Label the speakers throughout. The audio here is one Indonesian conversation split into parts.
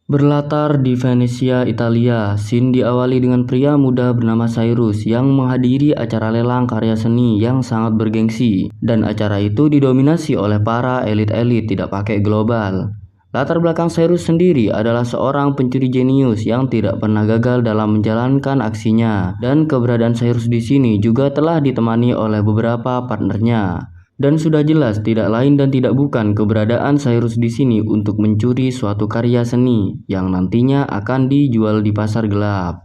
Speaker 1: Berlatar di Venesia, Italia, scene diawali dengan pria muda bernama Cyrus yang menghadiri acara lelang karya seni yang sangat bergengsi, dan acara itu didominasi oleh para elit-elit tidak pakai global. Latar belakang Cyrus sendiri adalah seorang pencuri jenius yang tidak pernah gagal dalam menjalankan aksinya, dan keberadaan Cyrus di sini juga telah ditemani oleh beberapa partnernya. Dan sudah jelas tidak lain dan tidak bukan keberadaan Cyrus di sini untuk mencuri suatu karya seni yang nantinya akan dijual di pasar gelap.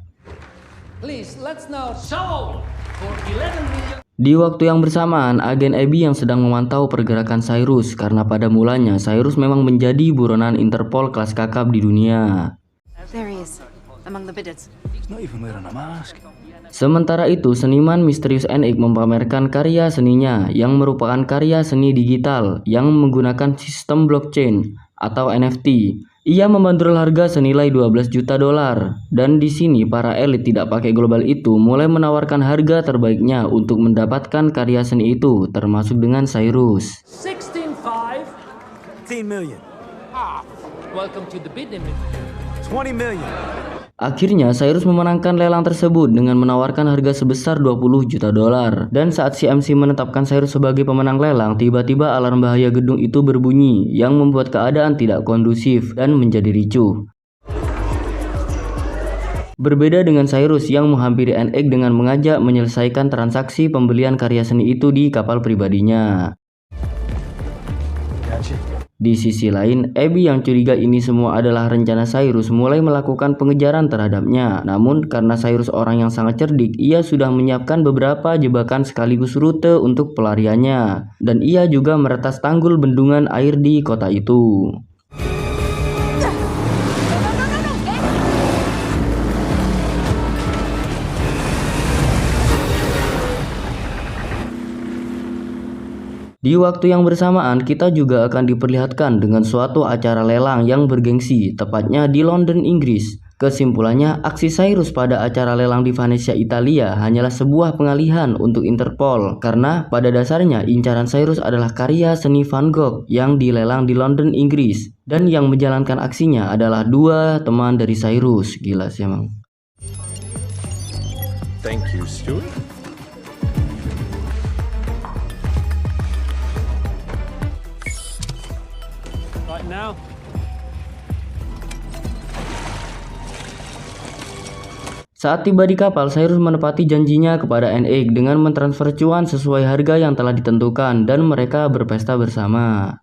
Speaker 1: Di waktu yang bersamaan, agen Abby yang sedang memantau pergerakan Cyrus karena pada mulanya Cyrus memang menjadi buronan Interpol kelas kakap di dunia. Sementara itu, seniman misterius NX mempamerkan karya seninya yang merupakan karya seni digital yang menggunakan sistem blockchain atau NFT. Ia membandrol harga senilai 12 juta dolar, dan di sini para elit tidak pakai global itu mulai menawarkan harga terbaiknya untuk mendapatkan karya seni itu, termasuk dengan Cyrus.
Speaker 2: 16 million.
Speaker 3: Welcome to the bid limit.
Speaker 2: 20 million.
Speaker 1: Akhirnya Cyrus memenangkan lelang tersebut dengan menawarkan harga sebesar 20 juta dolar. Dan saat si MC menetapkan Cyrus sebagai pemenang lelang, tiba-tiba alarm bahaya gedung itu berbunyi yang membuat keadaan tidak kondusif dan menjadi ricuh. Berbeda dengan Cyrus yang menghampiri NX dengan mengajak menyelesaikan transaksi pembelian karya seni itu di kapal pribadinya. Di sisi lain, Abby yang curiga ini semua adalah rencana Cyrus mulai melakukan pengejaran terhadapnya. Namun karena Cyrus orang yang sangat cerdik, ia sudah menyiapkan beberapa jebakan sekaligus rute untuk pelariannya. Dan ia juga meretas tanggul bendungan air di kota itu. Di waktu yang bersamaan, kita juga akan diperlihatkan dengan suatu acara lelang yang bergengsi, tepatnya di London, Inggris. Kesimpulannya, aksi Cyrus pada acara lelang di Venesia, Italia hanyalah sebuah pengalihan untuk Interpol, karena pada dasarnya incaran Cyrus adalah karya seni Van Gogh yang dilelang di London, Inggris. Dan yang menjalankan aksinya adalah dua teman dari Cyrus. Gila sih emang.
Speaker 4: Thank you, Stuart.
Speaker 3: Now.
Speaker 1: Saat tiba di kapal, Cyrus menepati janjinya kepada NX dengan mentransfer cuan sesuai harga yang telah ditentukan dan mereka berpesta bersama.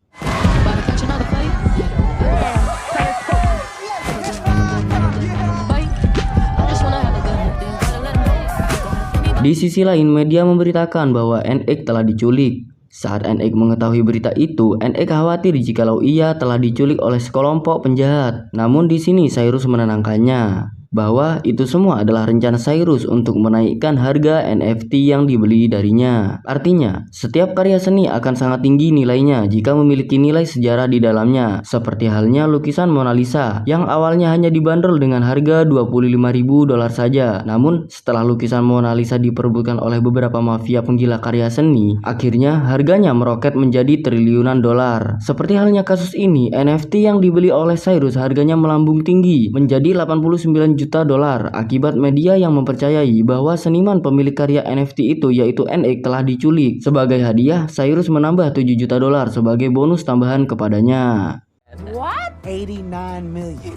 Speaker 1: Di sisi lain, media memberitakan bahwa NX telah diculik. Saat NX mengetahui berita itu, NX khawatir jikalau ia telah diculik oleh sekelompok penjahat. Namun di sini Cyrus menenangkannya bahwa itu semua adalah rencana Cyrus untuk menaikkan harga NFT yang dibeli darinya. Artinya, setiap karya seni akan sangat tinggi nilainya jika memiliki nilai sejarah di dalamnya. Seperti halnya lukisan Mona Lisa yang awalnya hanya dibanderol dengan harga 25.000 dolar saja. Namun, setelah lukisan Mona Lisa diperebutkan oleh beberapa mafia penggila karya seni, akhirnya harganya meroket menjadi triliunan dolar. Seperti halnya kasus ini, NFT yang dibeli oleh Cyrus harganya melambung tinggi menjadi 89 juta dolar akibat media yang mempercayai bahwa seniman pemilik karya NFT itu yaitu NX telah diculik. Sebagai hadiah, Cyrus menambah 7 juta dolar sebagai bonus tambahan kepadanya.
Speaker 2: What? 89 million.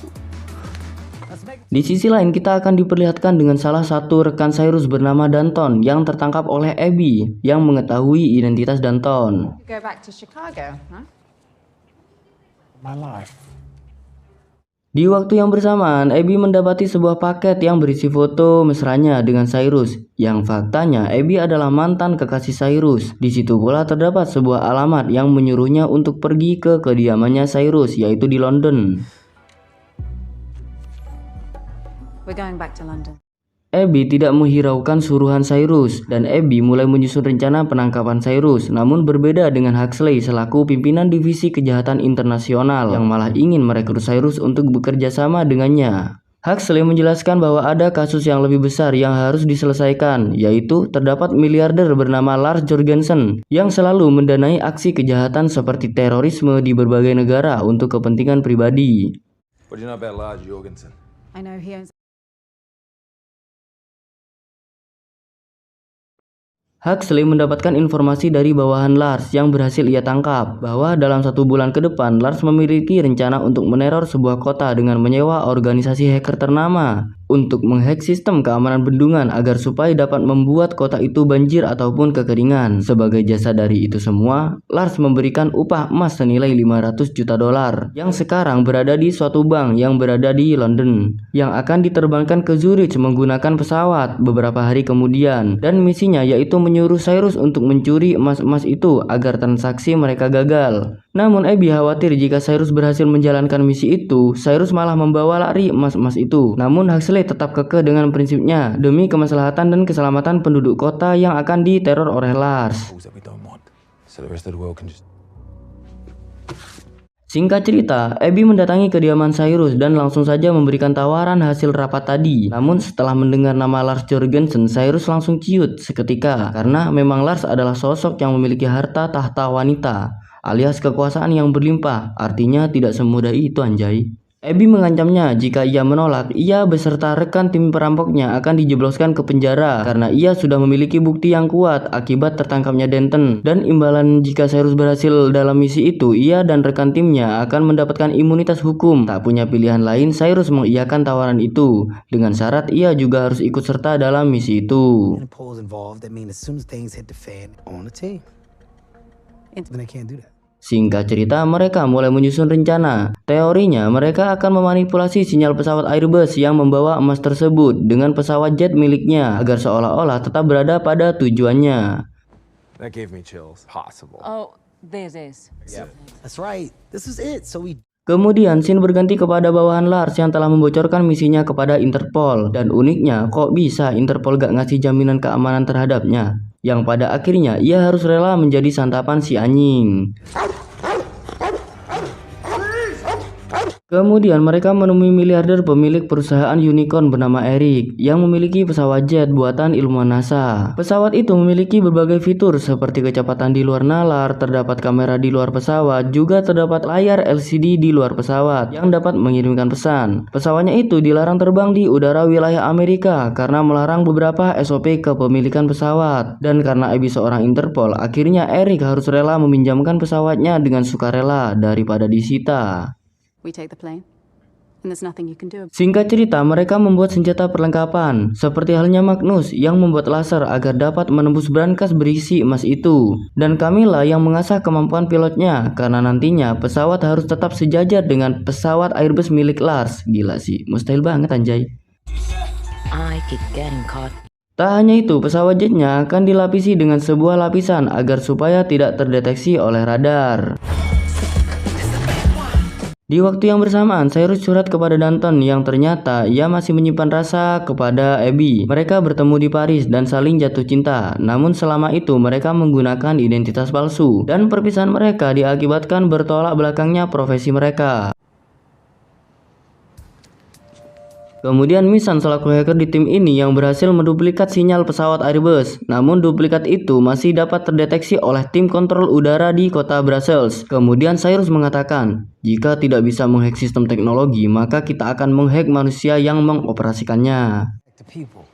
Speaker 1: Di sisi lain, kita akan diperlihatkan dengan salah satu rekan Cyrus bernama Danton yang tertangkap oleh Abby yang mengetahui identitas Danton.
Speaker 5: Go back to Chicago, huh?
Speaker 4: My life.
Speaker 1: Di waktu yang bersamaan, Abby mendapati sebuah paket yang berisi foto mesranya dengan Cyrus, yang faktanya Abby adalah mantan kekasih Cyrus. Di situ pula terdapat sebuah alamat yang menyuruhnya untuk pergi ke kediamannya Cyrus, yaitu di London.
Speaker 5: We're going back to London.
Speaker 1: Abby tidak menghiraukan suruhan Cyrus, dan Abby mulai menyusun rencana penangkapan Cyrus. Namun berbeda dengan Huxley selaku pimpinan divisi kejahatan internasional yang malah ingin merekrut Cyrus untuk bekerja sama dengannya. Huxley menjelaskan bahwa ada kasus yang lebih besar yang harus diselesaikan, yaitu terdapat miliarder bernama Lars Jorgensen yang selalu mendanai aksi kejahatan seperti terorisme di berbagai negara untuk kepentingan pribadi.
Speaker 6: What do you know about Lars Jorgensen?
Speaker 5: I know he owns.
Speaker 1: Huxley mendapatkan informasi dari bawahan Lars yang berhasil ia tangkap bahwa dalam 1 bulan ke depan Lars memiliki rencana untuk meneror sebuah kota dengan menyewa organisasi hacker ternama untuk menghack sistem keamanan bendungan agar supaya dapat membuat kota itu banjir ataupun kekeringan. Sebagai jasa dari itu semua, Lars memberikan upah emas senilai 500 juta dolar yang sekarang berada di suatu bank yang berada di London yang akan diterbangkan ke Zurich menggunakan pesawat beberapa hari kemudian, dan misinya yaitu menyuruh Cyrus untuk mencuri emas-emas itu agar transaksi mereka gagal. Namun Abby khawatir jika Cyrus berhasil menjalankan misi itu, Cyrus malah membawa lari emas-emas itu. Namun Huxley tetap kekeh dengan prinsipnya demi kemaslahatan dan keselamatan penduduk kota yang akan diteror oleh Lars.
Speaker 6: That we don't want. So the rest of the world can just...
Speaker 1: Singkat cerita, Abby mendatangi kediaman Cyrus dan langsung saja memberikan tawaran hasil rapat tadi. Namun setelah mendengar nama Lars Jorgensen, Cyrus langsung ciut seketika karena memang Lars adalah sosok yang memiliki harta tahta wanita alias kekuasaan yang berlimpah. Artinya tidak semudah itu anjay. Abby mengancamnya jika ia menolak, ia beserta rekan tim perampoknya akan dijebloskan ke penjara karena ia sudah memiliki bukti yang kuat akibat tertangkapnya Denton. Dan imbalan jika Cyrus berhasil dalam misi itu, ia dan rekan timnya akan mendapatkan imunitas hukum. Tak punya pilihan lain, Cyrus mengiyakan tawaran itu dengan syarat ia juga harus ikut serta dalam misi itu.
Speaker 2: Interpol's involved. That means as soon as things hit the fan on the team, then they can't do that.
Speaker 1: Singkat cerita, mereka mulai menyusun rencana. Teorinya, mereka akan memanipulasi sinyal pesawat Airbus yang membawa emas tersebut dengan pesawat jet miliknya agar seolah-olah tetap berada pada tujuannya.
Speaker 6: That gave me chills. Possible.
Speaker 5: Oh, this.
Speaker 2: That's right. This is it. So we
Speaker 1: Kemudian scene berganti kepada bawahan Lars yang telah membocorkan misinya kepada Interpol. Dan uniknya, kok bisa Interpol gak ngasih jaminan keamanan terhadapnya? Yang pada akhirnya ia harus rela menjadi santapan si anjing. Kemudian mereka menemui miliarder pemilik perusahaan unicorn bernama Eric yang memiliki pesawat jet buatan ilmuwan NASA. Pesawat itu memiliki berbagai fitur seperti kecepatan di luar nalar, terdapat kamera di luar pesawat, juga terdapat layar LCD di luar pesawat yang dapat mengirimkan pesan. Pesawatnya itu dilarang terbang di udara wilayah Amerika karena melarang beberapa SOP kepemilikan pesawat. Dan karena Abby seorang Interpol, akhirnya Eric harus rela meminjamkan pesawatnya dengan sukarela daripada disita.
Speaker 5: We take the plane, and there's nothing you can do.
Speaker 1: Singkat cerita, mereka membuat senjata perlengkapan, seperti halnya Magnus yang membuat laser agar dapat menembus brankas berisi emas itu. Dan Camilla yang mengasah kemampuan pilotnya, karena nantinya pesawat harus tetap sejajar dengan pesawat Airbus milik Lars. Gila sih, mustahil banget anjay. Tak hanya itu, pesawat jetnya akan dilapisi dengan sebuah lapisan agar supaya tidak terdeteksi oleh radar. Di waktu yang bersamaan, Cyrus curhat kepada Danton yang ternyata ia masih menyimpan rasa kepada Abby. Mereka bertemu di Paris dan saling jatuh cinta. Namun selama itu mereka menggunakan identitas palsu. Dan perpisahan mereka diakibatkan bertolak belakangnya profesi mereka. Kemudian Misan selaku hacker di tim ini yang berhasil menduplikat sinyal pesawat Airbus. Namun duplikat itu masih dapat terdeteksi oleh tim kontrol udara di kota Brussels. Kemudian Cyrus mengatakan, jika tidak bisa menghack sistem teknologi, maka kita akan menghack manusia yang mengoperasikannya.
Speaker 2: the people.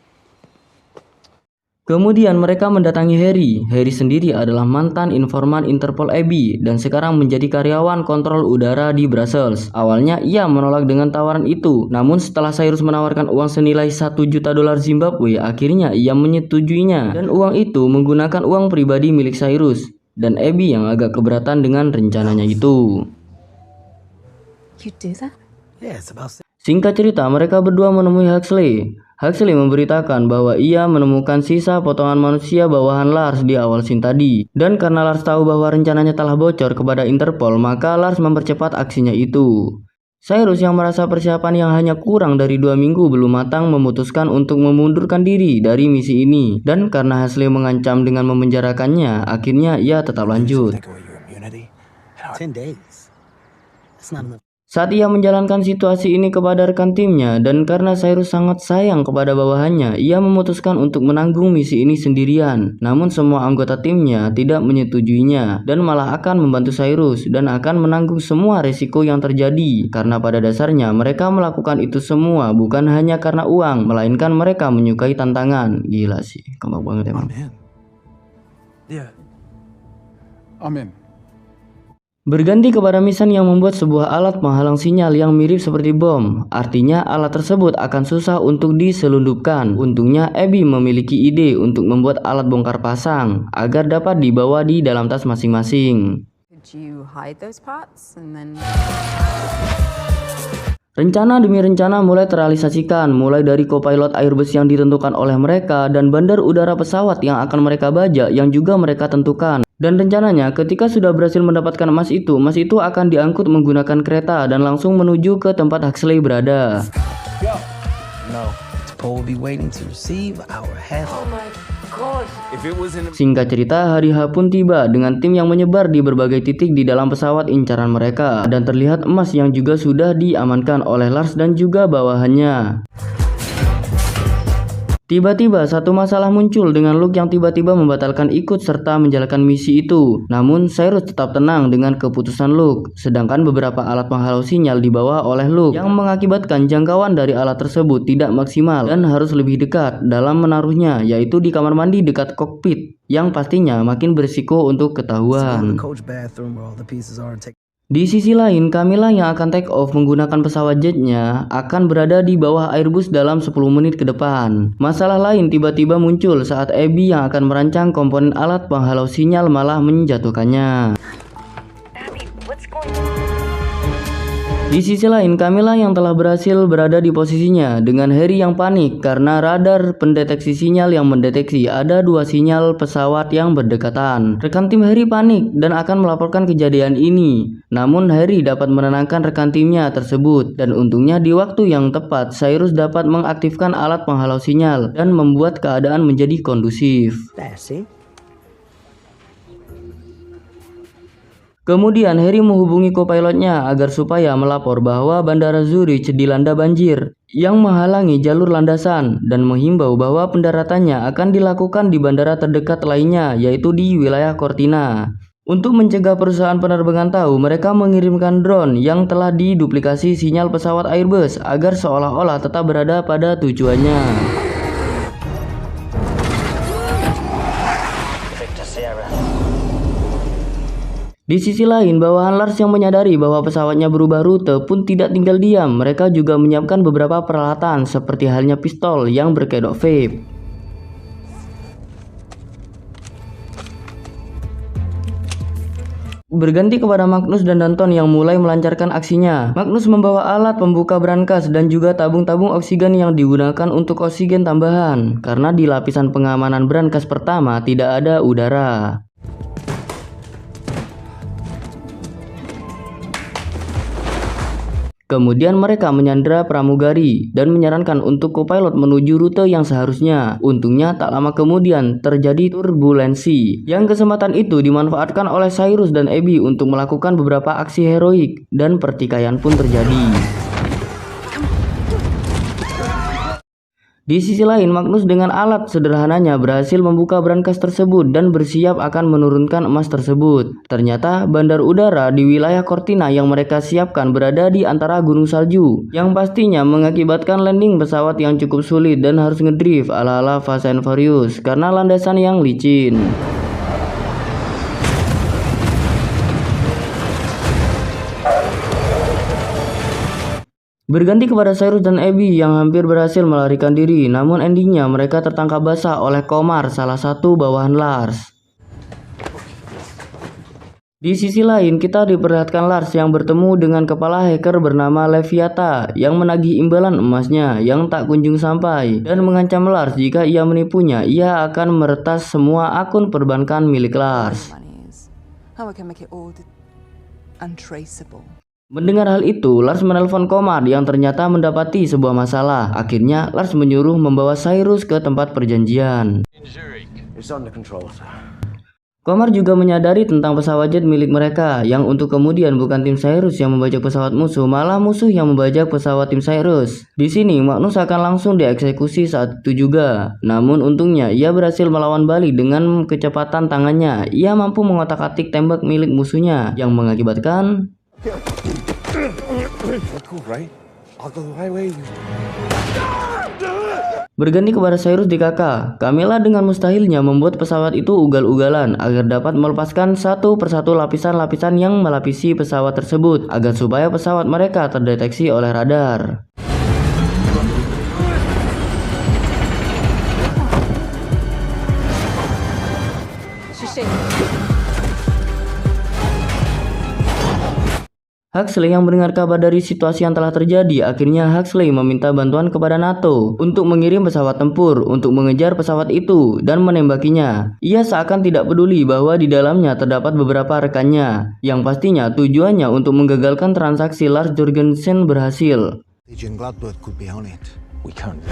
Speaker 1: Kemudian mereka mendatangi Harry. Harry sendiri adalah mantan informan Interpol Abby dan sekarang menjadi karyawan kontrol udara di Brussels. Awalnya ia menolak dengan tawaran itu, namun setelah Cyrus menawarkan uang senilai 1 juta dolar Zimbabwe, akhirnya ia menyetujuinya. Dan uang itu menggunakan uang pribadi milik Cyrus. Dan Abby yang agak keberatan dengan rencananya itu.
Speaker 5: You do that?
Speaker 2: Yeah, it's about
Speaker 1: Singkat cerita, mereka berdua menemui Huxley. Huxley memberitakan bahwa ia menemukan sisa potongan manusia bawahan Lars di awal scene tadi. Dan karena Lars tahu bahwa rencananya telah bocor kepada Interpol, maka Lars mempercepat aksinya itu. Cyrus yang merasa persiapan yang hanya kurang dari 2 minggu belum matang memutuskan untuk memundurkan diri dari misi ini. Dan karena Huxley mengancam dengan memenjarakannya, akhirnya ia tetap lanjut.
Speaker 2: take away your immunity. 10 days. That's not enough.
Speaker 1: Saat ia menjalankan situasi ini kepada rekan timnya dan karena Cyrus sangat sayang kepada bawahannya, ia memutuskan untuk menanggung misi ini sendirian. Namun semua anggota timnya tidak menyetujuinya dan malah akan membantu Cyrus dan akan menanggung semua resiko yang terjadi karena pada dasarnya mereka melakukan itu semua bukan hanya karena uang, melainkan mereka menyukai tantangan. Gila sih, kompak banget emang.
Speaker 6: Yeah.
Speaker 4: I'm in.
Speaker 1: Berganti kepada Mission yang membuat sebuah alat penghalang sinyal yang mirip seperti bom. Artinya alat tersebut akan susah untuk diselundupkan. Untungnya Abby memiliki ide untuk membuat alat bongkar pasang agar dapat dibawa di dalam tas masing-masing.
Speaker 5: Could you hide those parts and then...
Speaker 1: Rencana demi rencana mulai terrealisasikan, mulai dari co-pilot Airbus yang ditentukan oleh mereka dan bandar udara pesawat yang akan mereka bajak yang juga mereka tentukan. Dan rencananya ketika sudah berhasil mendapatkan emas itu akan diangkut menggunakan kereta dan langsung menuju ke tempat Huxley berada.
Speaker 2: No. Paul will be waiting to receive our half.
Speaker 6: If it was in a
Speaker 1: Singkat cerita, hari H pun tiba dengan tim yang menyebar di berbagai titik di dalam pesawat incaran mereka. Dan terlihat emas yang juga sudah diamankan oleh Lars dan juga bawahannya. Tiba-tiba satu masalah muncul dengan Luke yang tiba-tiba membatalkan ikut serta menjalankan misi itu. Namun Cyrus tetap tenang dengan keputusan Luke. Sedangkan beberapa alat penghalau sinyal dibawa oleh Luke yang mengakibatkan jangkauan dari alat tersebut tidak maksimal dan harus lebih dekat dalam menaruhnya, yaitu di kamar mandi dekat kokpit yang pastinya makin berisiko untuk ketahuan.
Speaker 2: Coach bathroom where all the pieces are and take.
Speaker 1: Di sisi lain, Camilla yang akan take off menggunakan pesawat jetnya akan berada di bawah Airbus dalam 10 menit ke depan. Masalah lain tiba-tiba muncul saat Abby yang akan merancang komponen alat penghalau sinyal malah menjatuhkannya. Di sisi lain, Camilla yang telah berhasil berada di posisinya dengan Harry yang panik karena radar pendeteksi sinyal yang mendeteksi ada 2 sinyal pesawat yang berdekatan. Rekan tim Harry panik dan akan melaporkan kejadian ini. Namun Harry dapat menenangkan rekan timnya tersebut dan untungnya di waktu yang tepat Cyrus dapat mengaktifkan alat penghalau sinyal dan membuat keadaan menjadi kondusif.
Speaker 2: See?
Speaker 1: Kemudian Harry menghubungi co-pilotnya agar supaya melapor bahwa Bandara Zurich dilanda banjir yang menghalangi jalur landasan dan menghimbau bahwa pendaratannya akan dilakukan di bandara terdekat lainnya yaitu di wilayah Cortina. Untuk mencegah perusahaan penerbangan tahu, mereka mengirimkan drone yang telah diduplikasi sinyal pesawat Airbus agar seolah-olah tetap berada pada tujuannya. Di sisi lain, bawahan Lars yang menyadari bahwa pesawatnya berubah rute pun tidak tinggal diam. Mereka juga menyiapkan beberapa peralatan seperti halnya pistol yang berkedok vape. Berganti kepada Magnus dan Danton yang mulai melancarkan aksinya. Magnus membawa alat pembuka brankas dan juga tabung-tabung oksigen yang digunakan untuk oksigen tambahan karena di lapisan pengamanan brankas pertama tidak ada udara. Kemudian mereka menyandera pramugari dan menyarankan untuk co-pilot menuju rute yang seharusnya. Untungnya tak lama kemudian terjadi turbulensi. Yang kesempatan itu dimanfaatkan oleh Cyrus dan Abby untuk melakukan beberapa aksi heroik dan pertikaian pun terjadi. Di sisi lain, Magnus dengan alat sederhananya berhasil membuka brankas tersebut dan bersiap akan menurunkan emas tersebut. Ternyata bandar udara di wilayah Cortina yang mereka siapkan berada di antara gunung salju, yang pastinya mengakibatkan landing pesawat yang cukup sulit dan harus ngedrift ala-ala Fast and Furious karena landasan yang licin. Berganti kepada Cyrus dan Abby yang hampir berhasil melarikan diri, namun endingnya mereka tertangkap basah oleh Komar, salah satu bawahan Lars. Di sisi lain, kita diperlihatkan Lars yang bertemu dengan kepala hacker bernama Leviatha yang menagih imbalan emasnya yang tak kunjung sampai dan mengancam Lars jika ia menipunya, ia akan meretas semua akun perbankan milik Lars. Mendengar hal itu, Lars menelpon Komar yang ternyata mendapati sebuah masalah. Akhirnya, Lars menyuruh membawa Cyrus ke tempat perjanjian. Komar juga menyadari tentang pesawat jet milik mereka, yang untuk kemudian bukan tim Cyrus yang membajak pesawat musuh, malah musuh yang membajak pesawat tim Cyrus. Di sini Magnus akan langsung dieksekusi saat itu juga. Namun untungnya ia berhasil melawan balik dengan kecepatan tangannya. Ia mampu mengotak-atik tembak milik musuhnya yang mengakibatkan berganti kepada Cyrus di kakak. Camilla dengan mustahilnya membuat pesawat itu ugal-ugalan agar dapat melepaskan satu persatu lapisan-lapisan yang melapisi pesawat tersebut agar supaya pesawat mereka terdeteksi oleh radar. Huxley yang mendengar kabar dari situasi yang telah terjadi, akhirnya Huxley meminta bantuan kepada NATO untuk mengirim pesawat tempur untuk mengejar pesawat itu dan menembakinya. Ia seakan tidak peduli bahwa di dalamnya terdapat beberapa rekannya, yang pastinya tujuannya untuk menggagalkan transaksi Lars Jorgensen berhasil.
Speaker 2: Agent Gladbert could be on it.
Speaker 6: We can't.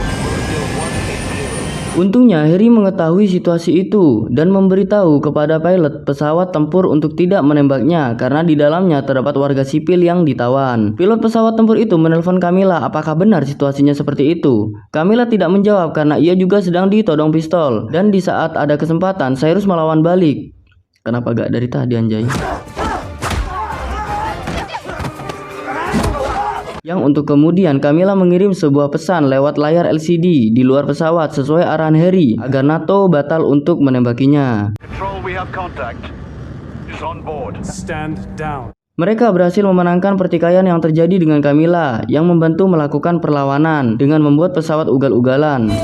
Speaker 1: Untungnya Harry mengetahui situasi itu dan memberitahu kepada pilot pesawat tempur untuk tidak menembaknya karena di dalamnya terdapat warga sipil yang ditawan. Pilot pesawat tempur itu menelpon Camilla apakah benar situasinya seperti itu. Camilla tidak menjawab karena ia juga sedang ditodong pistol, dan di saat ada kesempatan Cyrus melawan balik. Kenapa gak dari tadi anjay? Yang untuk kemudian Camilla mengirim sebuah pesan lewat layar LCD di luar pesawat sesuai arahan Harry agar NATO batal untuk menembakinya.
Speaker 7: Control, we have contact. Is on board.
Speaker 3: Stand down.
Speaker 1: Mereka berhasil memenangkan pertikaian yang terjadi dengan Camilla yang membantu melakukan perlawanan dengan membuat pesawat ugal-ugalan.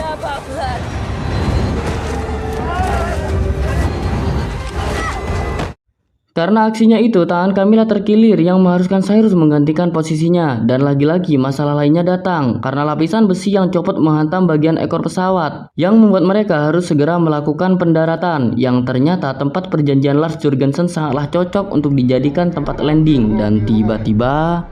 Speaker 1: Karena aksinya itu, tangan Camilla terkilir yang mengharuskan Cyrus menggantikan posisinya. Dan lagi-lagi masalah lainnya datang karena lapisan besi yang copot menghantam bagian ekor pesawat yang membuat mereka harus segera melakukan pendaratan yang ternyata tempat perjanjian Lars Jorgensen sangatlah cocok untuk dijadikan tempat landing. Dan tiba-tiba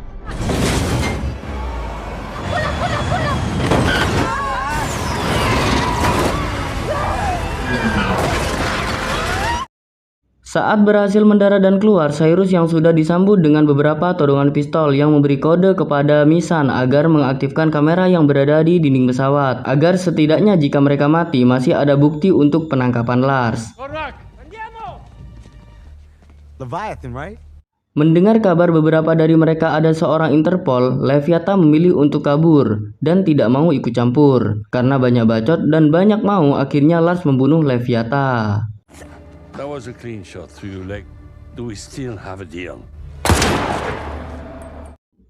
Speaker 1: saat berhasil mendarat dan keluar, Cyrus yang sudah disambut dengan beberapa todongan pistol yang memberi kode kepada Misan agar mengaktifkan kamera yang berada di dinding pesawat, agar setidaknya jika mereka mati masih ada bukti untuk penangkapan Lars.
Speaker 2: Leviathan, right?
Speaker 1: Mendengar kabar beberapa dari mereka ada seorang Interpol, Leviatha memilih untuk kabur dan tidak mau ikut campur. Karena banyak bacot dan banyak mau, akhirnya Lars membunuh Leviatha.
Speaker 7: That was a clean shot through your leg. Do we still have a deal?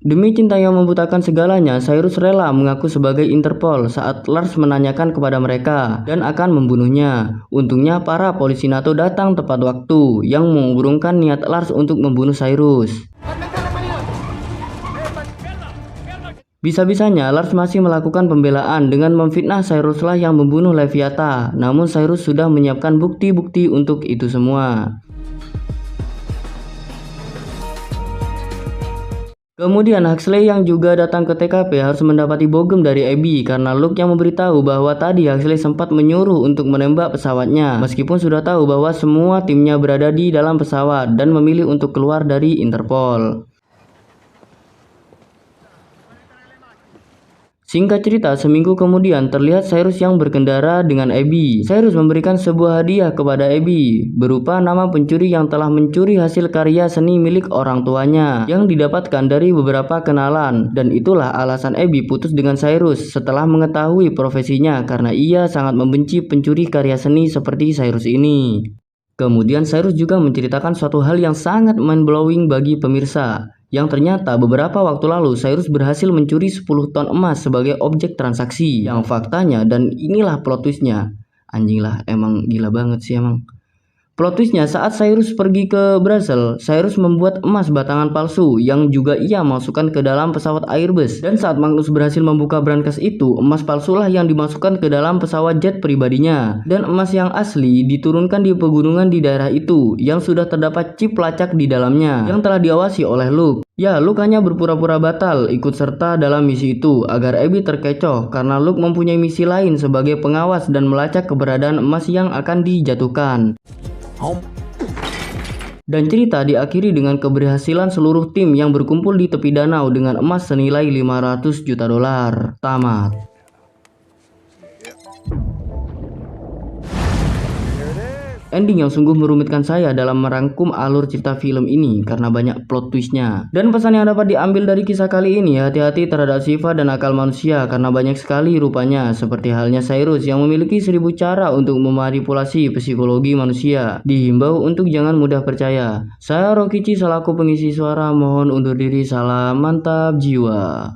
Speaker 1: Demi cinta yang membutakan segalanya, Cyrus rela mengaku sebagai Interpol saat Lars menanyakan kepada mereka dan akan membunuhnya. Untungnya para polisi NATO datang tepat waktu yang mengurungkan niat Lars untuk membunuh Cyrus. Bisa-bisanya Lars masih melakukan pembelaan dengan memfitnah Cyruslah yang membunuh Leviatha. Namun Cyrus sudah menyiapkan bukti-bukti untuk itu semua. Kemudian Huxley yang juga datang ke TKP harus mendapati bogem dari Abby karena Luke yang memberitahu bahwa tadi Huxley sempat menyuruh untuk menembak pesawatnya meskipun sudah tahu bahwa semua timnya berada di dalam pesawat dan memilih untuk keluar dari Interpol. Singkat cerita, seminggu kemudian terlihat Cyrus yang berkendara dengan Abby. Cyrus memberikan sebuah hadiah kepada Abby berupa nama pencuri yang telah mencuri hasil karya seni milik orang tuanya yang didapatkan dari beberapa kenalan. Dan itulah alasan Abby putus dengan Cyrus setelah mengetahui profesinya karena ia sangat membenci pencuri karya seni seperti Cyrus ini. Kemudian Cyrus juga menceritakan suatu hal yang sangat mind-blowing bagi pemirsa. Yang ternyata beberapa waktu lalu Cyrus berhasil mencuri 10 ton emas sebagai objek transaksi. Yang faktanya, dan inilah plot twistnya. Anjing lah, emang gila banget sih emang. Plot twistnya saat Cyrus pergi ke Brussels, Cyrus membuat emas batangan palsu yang juga ia masukkan ke dalam pesawat Airbus. Dan saat Magnus berhasil membuka brankas itu, emas palsulah yang dimasukkan ke dalam pesawat jet pribadinya. Dan emas yang asli diturunkan di pegunungan di daerah itu yang sudah terdapat chip lacak di dalamnya yang telah diawasi oleh Luke. Ya, Luke hanya berpura-pura batal ikut serta dalam misi itu agar Abby terkecoh karena Luke mempunyai misi lain sebagai pengawas dan melacak keberadaan emas yang akan dijatuhkan. Dan cerita diakhiri dengan keberhasilan seluruh tim yang berkumpul di tepi danau dengan emas senilai 500 juta dolar. Tamat. Ending yang sungguh merumitkan saya dalam merangkum alur cerita film ini karena banyak plot twistnya. Dan pesan yang dapat diambil dari kisah kali ini, hati-hati terhadap sifat dan akal manusia karena banyak sekali rupanya, seperti halnya Cyrus yang memiliki 1000 cara untuk memanipulasi psikologi manusia. Dihimbau untuk jangan mudah percaya. Saya Rokici selaku pengisi suara mohon undur diri, salam mantap jiwa.